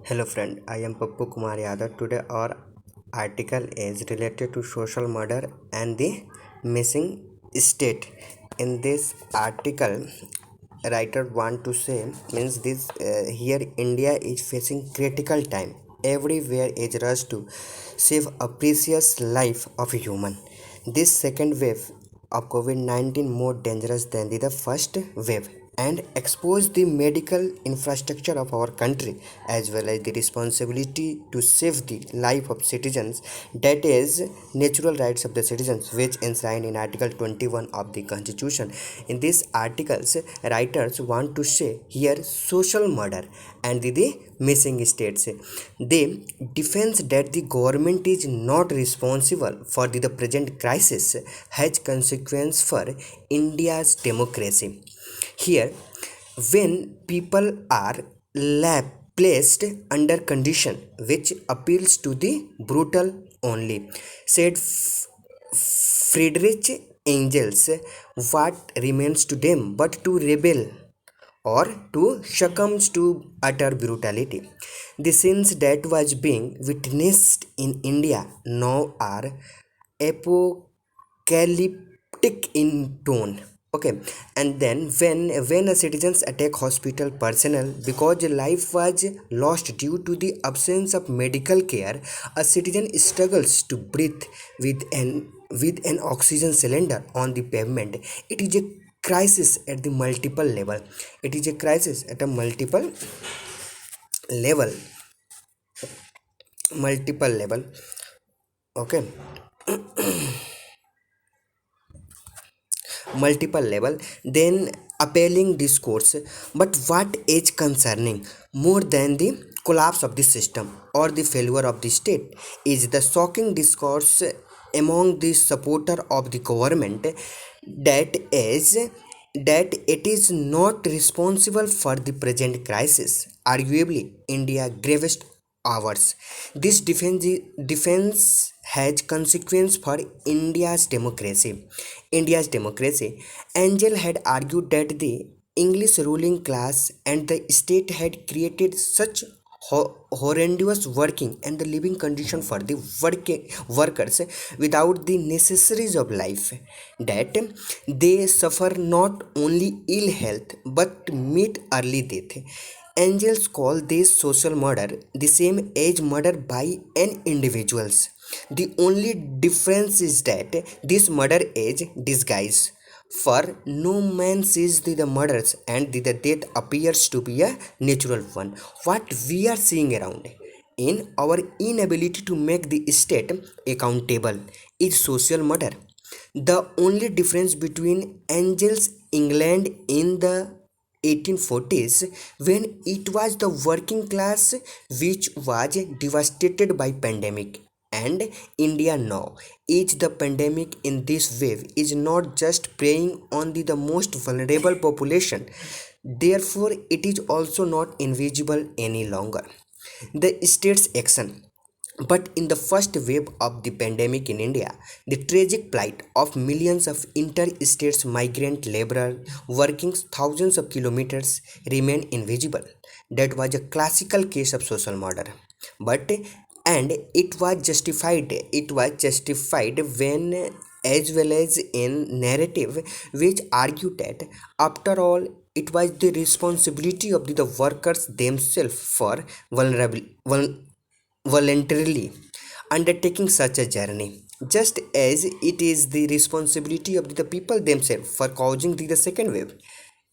Hello friend, I am Pappu Kumar Yadav. Today our article is related to social murder and the missing state. In this article, writer want to say means this here India is facing critical time. Everywhere is rush to save a precious life of a human. This second wave of COVID-19 more dangerous than the first wave and expose the medical infrastructure of our country as well as the responsibility to save the life of citizens, that is natural rights of the citizens, which enshrined in article 21 of the constitution. In these articles, writers want to say here social murder and the missing states. They defend that the government is not responsible for the present crisis has consequence for India's democracy. Here, when people are placed under condition which appeals to the brutal only, said Friedrich Engels, what remains to them but to rebel or to succumb to utter brutality. The scenes that was being witnessed in India now are apocalyptic in tone. Okay, and then when a citizens attack hospital personnel because life was lost due to the absence of medical care, a citizen struggles to breathe with an oxygen cylinder on the pavement. It is a crisis at the multiple level. It is a crisis at a level multiple level. Okay, multiple level, then appealing discourse. But what is concerning more than the collapse of the system or the failure of the state is the shocking discourse among the supporter of the government that is that it is not responsible for the present crisis, arguably India gravest hours. This defense has consequence for India's democracy. India's democracy. Angel had argued that the English ruling class and the state had created such horrendous working and the living condition for the workers without the necessaries of life that they suffer not only ill health but meet early death. Angels call this social murder the same as murder by an individuals. The only difference is that this murder is disguised. For no man sees the murders and the death appears to be a natural one. What we are seeing around in our inability to make the state accountable is social murder. The only difference between Angels England in the 1840s, when it was the working class which was devastated by pandemic, and India now is the pandemic in this wave is not just preying on the most vulnerable population, therefore it is also not invisible any longer. The state's action, but in the first wave of the pandemic in India, the tragic plight of millions of interstate migrant laborers working thousands of kilometers remained invisible. That was a classical case of social murder. But and it was justified. It was justified when as well as in narrative which argued that after all it was the responsibility of the workers themselves for vulnerable voluntarily undertaking such a journey, just as it is the responsibility of the people themselves for causing the second wave.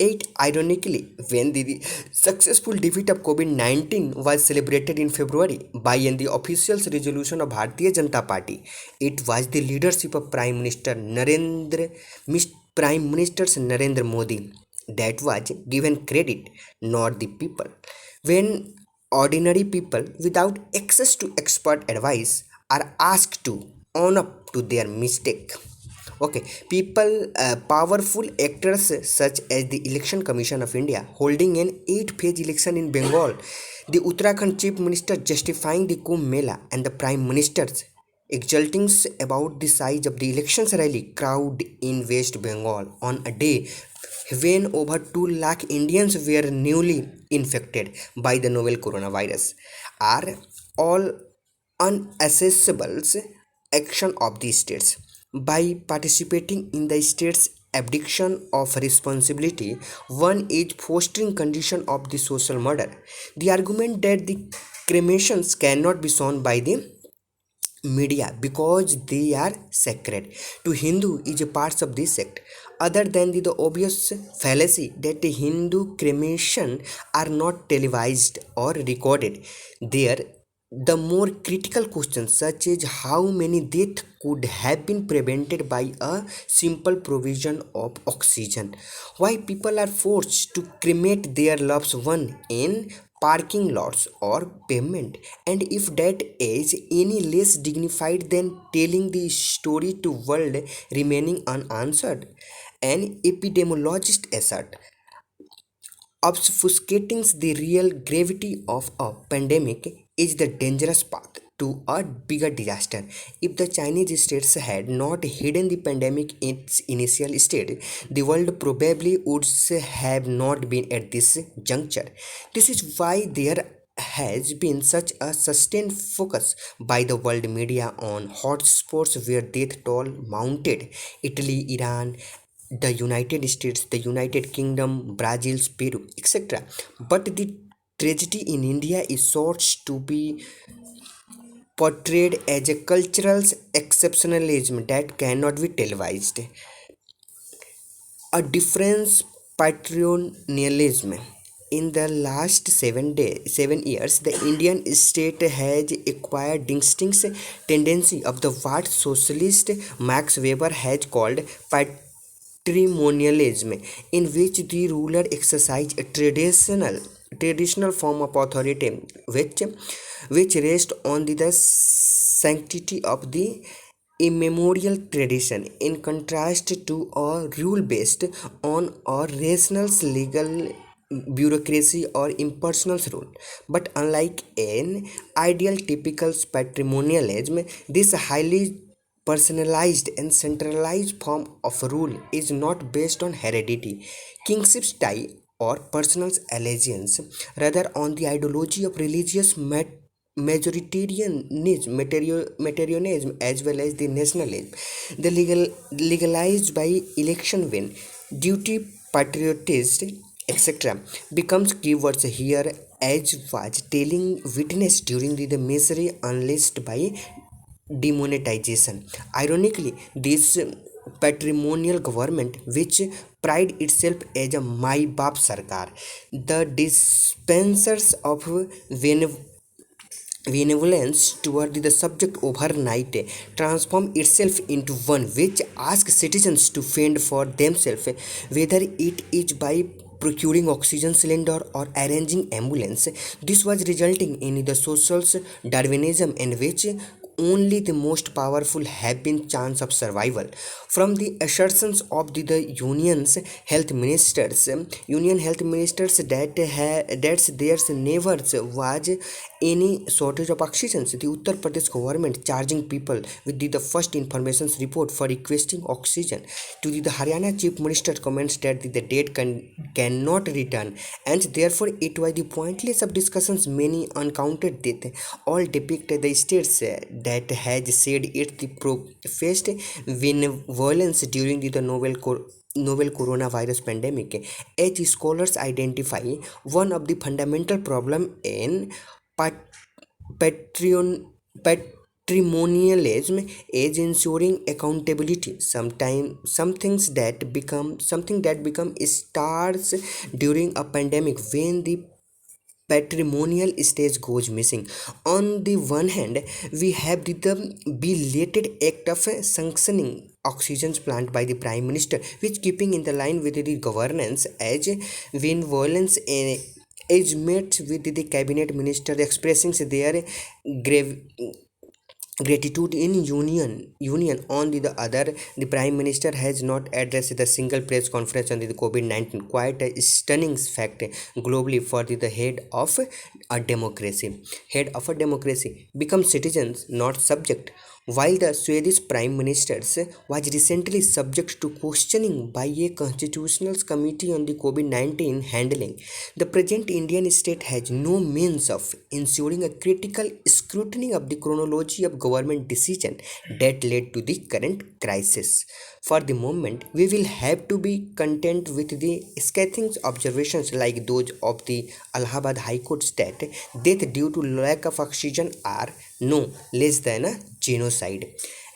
Yet, ironically, when the successful defeat of COVID 19 was celebrated in February by the official resolution of Bharatiya Janata Party, it was the leadership of Prime Minister Narendra Modi that was given credit, not the people. When ordinary people without access to expert advice are asked to own up to their mistake. Okay, people, powerful actors such as the Election Commission of India holding an 8-phase election in Bengal, the Uttarakhand Chief Minister justifying the Kumbh Mela, and the Prime Minister's exulting about the size of the elections rally crowd in West Bengal on a day when over 2 lakh Indians were newly infected by the novel coronavirus, are all unaccessible action of the states. By participating in the state's abdication of responsibility, one is fostering condition of the social murder. The argument that the cremations cannot be shown by the media because they are sacred to Hindu is a part of this sect. Other than the obvious fallacy that the Hindu cremation are not televised or recorded, there the more critical questions such as how many deaths could have been prevented by a simple provision of oxygen, why people are forced to cremate their loved one in parking lots or pavement, and if that is any less dignified than telling the story to world remaining unanswered. An epidemiologist assert obfuscating the real gravity of a pandemic is the dangerous path to a bigger disaster. If the Chinese states had not hidden the pandemic in its initial state, the world probably would have not been at this juncture. This is why there has been such a sustained focus by the world media on hotspots where death toll mounted: Italy, Iran, the United States, the United Kingdom, Brazil, Peru, etc. But the tragedy in India is sought to be portrayed as a cultural exceptionalism that cannot be televised. A difference patronalism. In the last 7 years, the Indian state has acquired distinct tendency of the what socialist Max Weber has called patrimonialism, in which the ruler exercise a traditional form of authority which rests on the sanctity of the immemorial tradition, in contrast to a rule based on a rational legal bureaucracy or impersonal rule. But unlike an ideal typical patrimonialism, this highly personalized and centralized form of rule is not based on heredity, kingship's tie, or personal allegiance, rather on the ideology of religious majoritarianism as well as the nationalism. The legalized by election win, duty, patriotism, etc. becomes keywords here, as was telling witness during the misery unleashed by demonetization. Ironically, this patrimonial government, which pride itself as a My Bap Sarkar, the dispensers of benevolence toward the subject overnight transform itself into one which asks citizens to fend for themselves, whether it is by procuring oxygen cylinder or arranging ambulance. This was resulting in the social Darwinism in which only the most powerful have been chance of survival. From the assertions of the union health ministers that there's never was any shortage of oxygen, the Uttar Pradesh government charging people with the first information report for requesting oxygen, to the Haryana chief minister comments that the dead cannot return, and therefore it was the pointless of discussions. Many uncounted death all depict the states that has said it the professed benevolence during the novel coronavirus pandemic. As scholars identify, one of the fundamental problem in pat- patron- patrimonialism is ensuring accountability. Sometimes something that become stars during a pandemic when the patrimonial stage goes missing. On the one hand, we have the belated act of sanctioning oxygen plant by the prime minister, which keeping in the line with the governance as when violence is met with the cabinet minister expressing their grave gratitude in union. On the other, the prime minister has not addressed the single press conference on the covid-19, quite a stunning fact globally for the head of a democracy become citizens, not subject. While the Swedish Prime Minister was recently subject to questioning by a constitutional committee on the COVID 19 handling, the present Indian state has no means of ensuring a critical scrutiny of the chronology of government decision that led to the current crisis. For the moment, we will have to be content with the scathing observations like those of the Allahabad High Court that death due to lack of oxygen are no less than a genocide.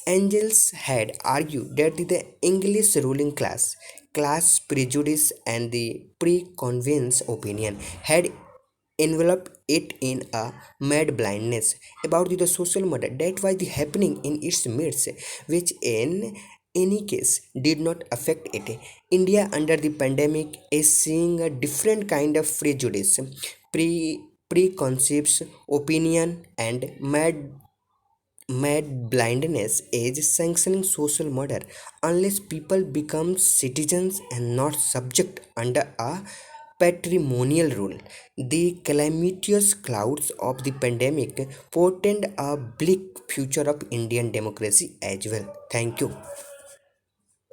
Angels had argued that the English ruling class prejudice, and the preconceived opinion had enveloped it in a mad blindness about the social murder that was happening in its midst, which in any case did not affect it. India under the pandemic is seeing a different kind of prejudice, preconceived opinion, and mad blindness is sanctioning social murder unless people become citizens and not subject under a patrimonial rule. The calamitous clouds of the pandemic portend a bleak future of Indian democracy as well. Thank you.